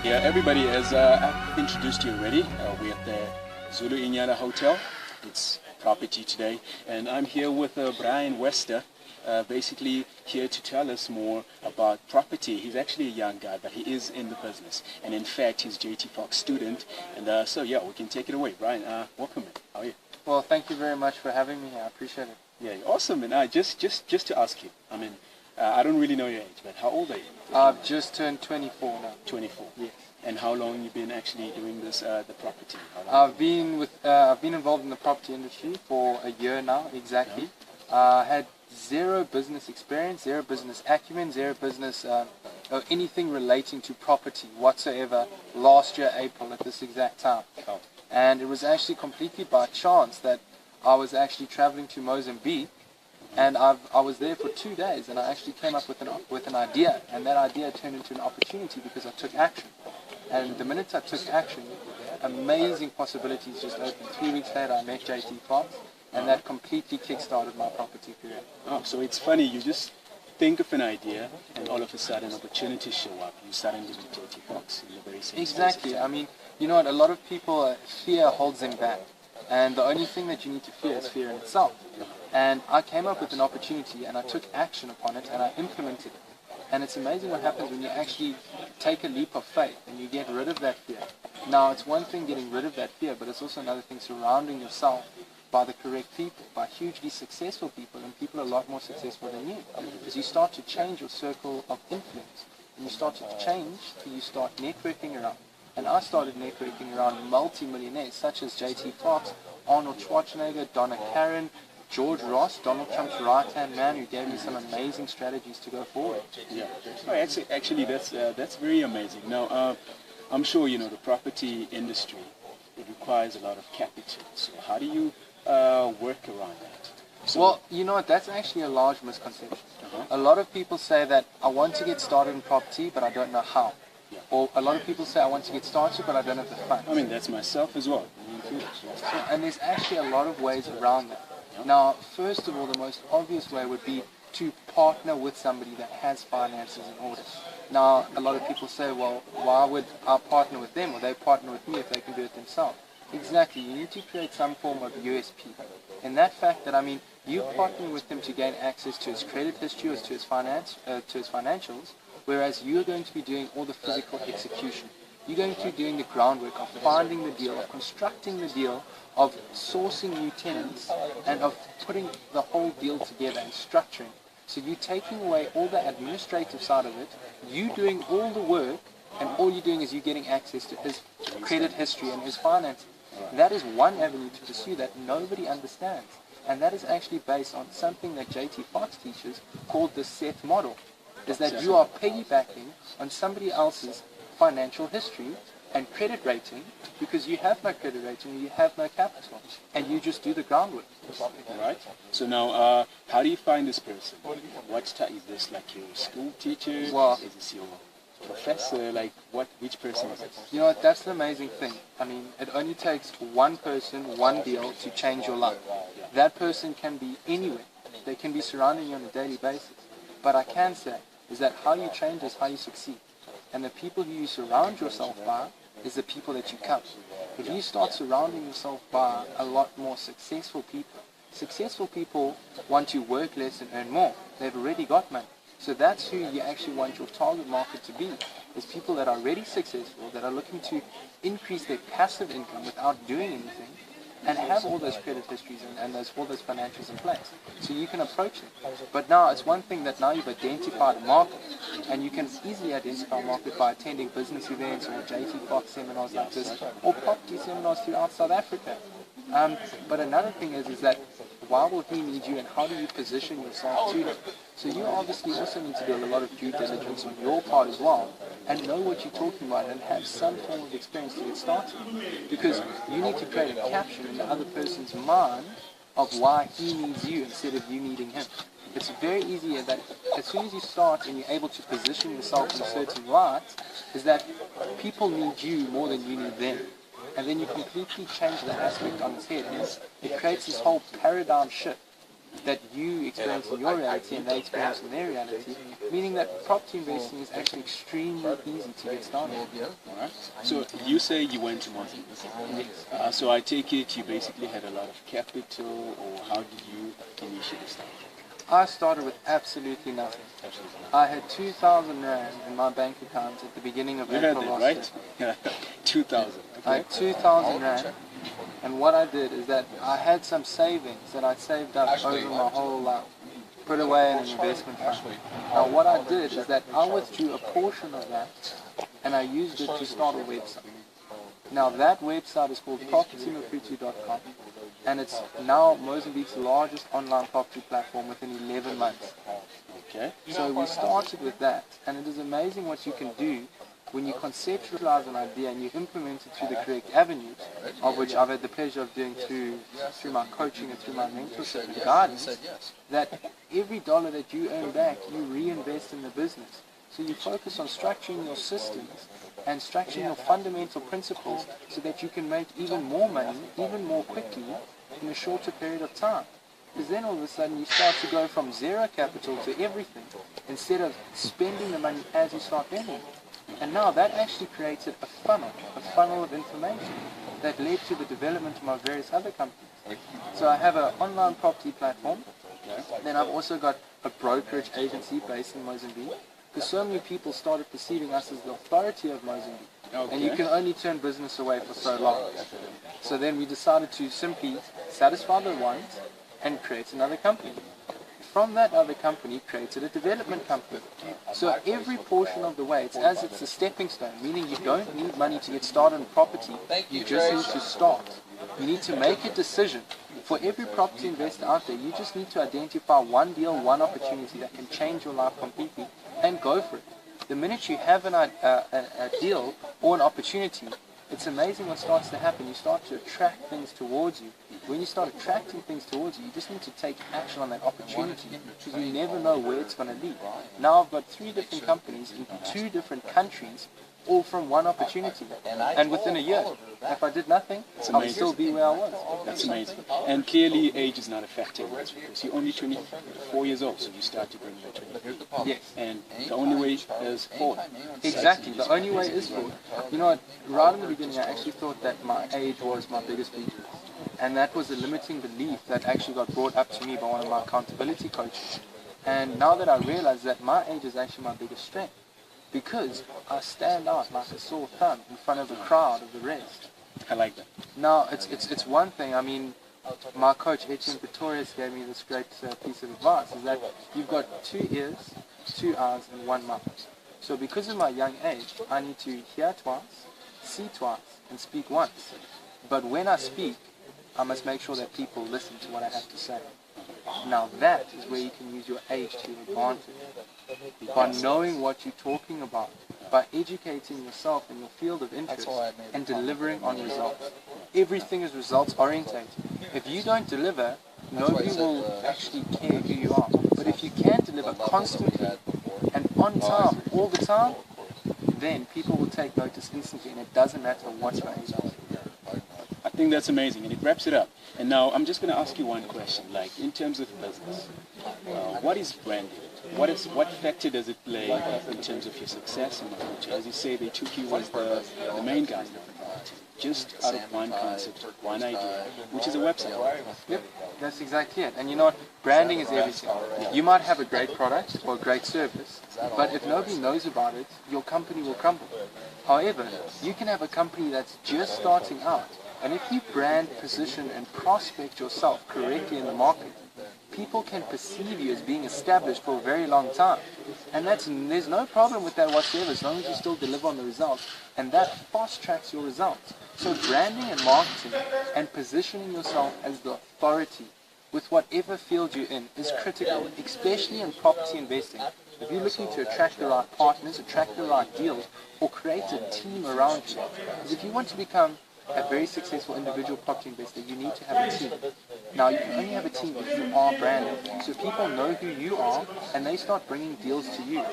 Yeah, everybody, as I've introduced you already, we're at the Zulu Inyala Hotel. It's property today, and I'm here with Bryan Wester, basically here to tell us more about property. He's actually a young guy, but he is in the business, and in fact, he's JT Fox student, and so yeah, we can take it away. Bryan, welcome. How are you? Well, thank you very much for having me here. I appreciate it. Yeah, awesome. And just to ask you, I mean, I don't really know your age, but how old are you? I've just turned 24 now. 24. Yes. And how long you been actually doing this, the property? I've been involved in the property industry for a year now, exactly. I had zero business experience, zero business acumen, zero business or anything relating to property whatsoever last year, April, at this exact time. Oh. And it was actually completely by chance that I was actually traveling to Mozambique, and I was there for 2 days, and I actually came up with an idea, and that idea turned into an opportunity because I took action. And the minute I took action, amazing possibilities just opened. 3 weeks later, I met JT Fox, and that completely kick-started my property career. Oh, so it's funny, you just think of an idea, and all of a sudden opportunities show up. You suddenly meet JT Fox in the very same Exactly. space. I mean, you know what, a lot of people, fear holds them back. And the only thing that you need to fear is fear in itself. And I came up with an opportunity, and I took action upon it, and I implemented it. And it's amazing what happens when you actually take a leap of faith and you get rid of that fear. Now, it's one thing getting rid of that fear, but it's also another thing surrounding yourself by the correct people, by hugely successful people, and people a lot more successful than you. Because you start to change your circle of influence. And you start to change, you start networking around. And I started networking around multi-millionaires such as JT Fox, Arnold Schwarzenegger, Donna Karen, George Ross, Donald Trump's right-hand man, who gave me some amazing strategies to go forward. Yeah, oh, actually that's very amazing. Now, I'm sure you know the property industry, it requires a lot of capital. So how do you work around that? So, well, you know what, that's actually a large misconception. A lot of people say that I want to get started in property, but I don't know how. Yeah. Or a lot of people say I want to get started, but I don't have the funds. I mean, that's myself as well. And there's actually a lot of ways around that. Now, first of all, the most obvious way would be to partner with somebody that has finances in order. Now, a lot of people say, well, why would I partner with them, or they partner with me if they can do it themselves? Exactly, you need to create some form of USP. And that fact that, I mean, you partner with them to gain access to his credit history or to his financials, whereas you're going to be doing all the physical execution. You're going to be doing the groundwork of finding the deal, of constructing the deal, of sourcing new tenants, and of putting the whole deal together and structuring. So you're taking away all the administrative side of it, you doing all the work, and all you're doing is you're getting access to his credit history and his finances. That is one avenue to pursue that nobody understands. And that is actually based on something that JT Fox teaches called the Seth model. Is that you are piggybacking on somebody else's financial history and credit rating, because you have no credit rating, you have no capital, and you just do the groundwork. Right. So now, how do you find this person? What type is this? Like your school teacher? Well, is this your professor? Like which person is this? You know what? That's the amazing thing. I mean, it only takes one person, one deal to change your life. That person can be anywhere. They can be surrounding you on a daily basis. But I can say is that how you change is how you succeed. And the people who you surround yourself by is the people that you come. If you start surrounding yourself by a lot more successful people want to work less and earn more. They've already got money. So that's who you actually want your target market to be, is people that are already successful, that are looking to increase their passive income without doing anything, and have all those credit histories and all those financials in place. So you can approach them. But now it's one thing that now you've identified a market, and you can easily identify a market by attending business events or JT Fox seminars like this, or property seminars throughout South Africa. But another thing is that why will he need you, and how do you position yourself to him? So you obviously also need to do a lot of due diligence on your part as well, and know what you're talking about and have some form of experience to get started. Because you need to create a caption in the other person's mind of why he needs you instead of you needing him. It's very easy that as soon as you start and you're able to position yourself in a certain light, is that people need you more than you need them. And then you completely change the aspect on its head. And it creates this whole paradigm shift that you experience in your reality and they experience in their reality, meaning that property investing is actually extremely easy to get started. Alright. So you say you went to Mozambique. Yes. So I take it you basically had a lot of capital, or how did you initially start? I started with absolutely nothing. Absolutely. I had 2,000 rand in my bank account at the beginning of You heard April that, last year. right? 2,000. I had 2,000 rand, and what I did is that I had some savings that I saved up over my whole life, put away in an investment fund. Now what I did is that I withdrew a portion of that and I used it to start a website. Now that website is called propertymaputo.com, and it's now Mozambique's largest online property platform within 11 months. Okay. So we started with that, and it is amazing what you can do when you conceptualize an idea and you implement it through the correct avenues, of which I've had the pleasure of doing through my coaching and through my mentorship and guidance, that every dollar that you earn back, you reinvest in the business. So you focus on structuring your systems and structuring your fundamental principles so that you can make even more money, even more quickly, in a shorter period of time. Because then all of a sudden you start to go from zero capital to everything, instead of spending the money as you start earning it. And now that actually created a funnel of information that led to the development of my various other companies. So I have an online property platform, then I've also got a brokerage agency based in Mozambique, because so many people started perceiving us as the authority of Mozambique. And you can only turn business away for so long. So then we decided to simply satisfy the want and create another company. From that other company created a development company. So every portion of the way, it's as it's a stepping stone, meaning you don't need money to get started on property, you just need to start. You need to make a decision. For every property investor out there, you just need to identify one deal, one opportunity that can change your life completely, and go for it. The minute you have a deal or an opportunity, it's amazing what starts to happen. You start to attract things towards you. When you start attracting things towards you, you just need to take action on that opportunity, because you never know where it's going to lead. Now I've got 3 different companies in 2 different countries, all from one opportunity. And within a year, if I did nothing, I would still be where I was. That's amazing. And clearly age is not a factor in this, because you're only 24 years old, so you started when you were 23. Yes. And the only way is forward. Exactly, the only way is forward. You know what, right in the beginning I actually thought that my age was my biggest weakness. And that was a limiting belief that actually got brought up to me by one of my accountability coaches. And now that I realize that my age is actually my biggest strength, because I stand out like a sore thumb in front of a crowd of the rest. I like that. Now, it's one thing, I mean, my coach Etienne Pretorius gave me this great piece of advice, is that you've got 2 ears, 2 eyes, and 1 mouth. So because of my young age, I need to hear twice, see twice, and speak once. But when I speak, I must make sure that people listen to what I have to say. Now that is where you can use your age to your advantage. By knowing what you're talking about, by educating yourself in your field of interest and delivering on results. Everything is results orientated. If you don't deliver, nobody will actually care who you are. But if you can deliver constantly and on time, all the time, then people will take notice instantly, and it doesn't matter what your age is. I think that's amazing, and it wraps it up. And now I'm just going to ask you one question, like in terms of business, what is branding? What factor does it play in terms of your success in the future? As you say, they took you as the main guy, just out of one concept, one idea, which is a website. Yep, that's exactly it. And you know what? Branding is everything. You might have a great product or a great service, but if nobody knows about it, your company will crumble. However, you can have a company that's just starting out, and if you brand, position, and prospect yourself correctly in the market, people can perceive you as being established for a very long time. And there's no problem with that whatsoever, as long as you still deliver on the results. And that fast tracks your results. So branding and marketing and positioning yourself as the authority with whatever field you're in is critical, especially in property investing. If you're looking to attract the right partners, attract the right deals, or create a team around you, because if you want to become a very successful individual property investor, you need to have a team. Now, you can only have a team if you are branded. So people know who you are, and they start bringing deals to you.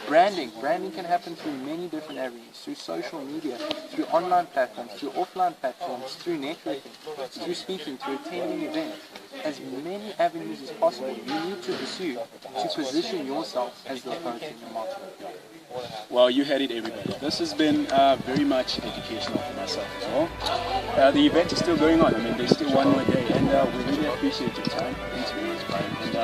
Branding can happen through many different avenues, through social media, through online platforms, through offline platforms, through networking, through speaking, through attending events. as many avenues as possible you need to pursue to position yourself as the authority in your market. Well, you had it, everybody. This has been very much educational for myself as well. The event is still going on. I mean, there's still one more day, and we really appreciate your time interviewing us, Bryan. And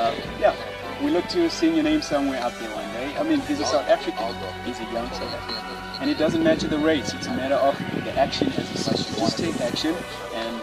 yeah, we look to seeing your name somewhere out there one day. I mean, he's a South African. He's a young South African. And it doesn't matter the race. It's a matter of the action as such. Just take action, and